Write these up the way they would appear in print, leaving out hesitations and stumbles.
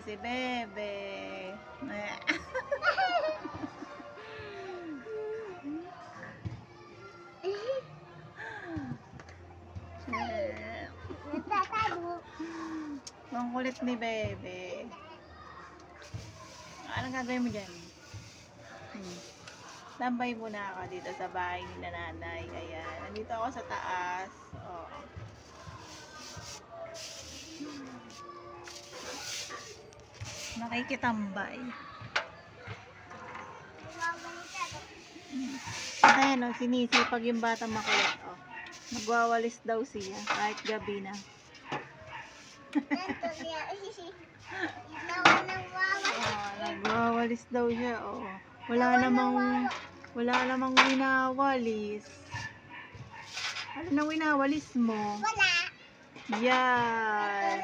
si Bebe. Ang kulit ni Bebe. Anong gagawin mo dyan? Tambay muna ako dito sa bahay ni nanay. Ayan. Nandito ako sa taas. Oh. Nakikitambay. Ayan o, sinisipag yung bata makulit. Oh. Nagwawalis daw siya kahit gabi na. Nagwawalis daw siya. Oh. Wala namang winawalis. Ano na winawalis mo? Wala. Yan.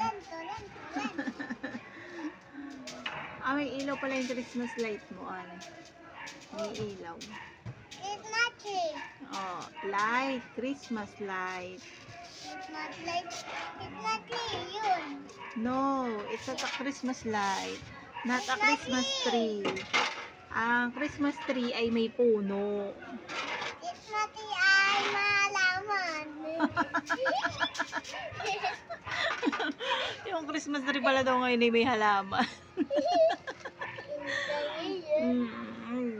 May ilaw pala yung Christmas light mo. Ano? May ilaw. It's not tree. Oh, light. Christmas light. It's not like, it's not tree, yun. No, it's not a Christmas light. Not a Christmas tree. Ang Christmas tree ay may puno. It's not tree ay malaman. Yung Christmas tree pala daw ngayon ay may halaman.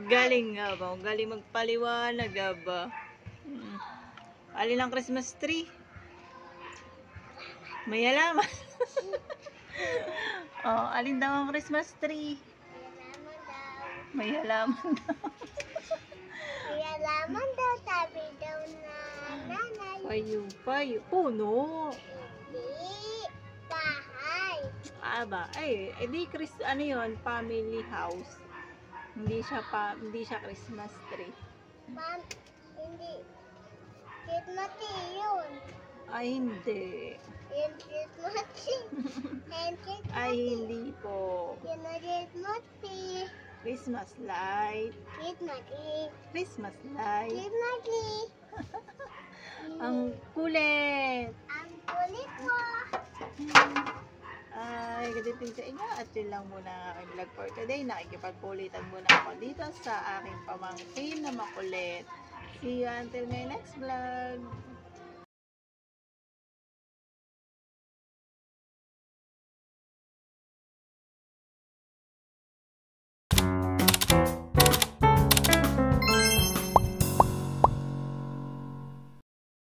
Galing nga ba? Galing magpaliwanag nga ba? Alin ang Christmas tree? May halaman. Oh, alin daw ang Christmas tree? May halaman daw. May halaman daw, sabi daw na nanay. Payo. Puno. Hindi. Bahay. Aba, di ano yun, family house. Hindi siya Christmas tree. Hindi. Christmas tree yun. Ay, hindi. Yung Christmas tree. And Christmas Ay, tree. hindi po. Yun ang Christmas tree. Christmas light. Christmas tree. Christmas light. Christmas tree. Ang kulit. Ang kulit mo. Ay, gaditin sa inyo. At yun lang muna ang aking vlog for today. Nakikipagpulitan muna ako dito sa aking pamangkin na makulit. See you until my next vlog.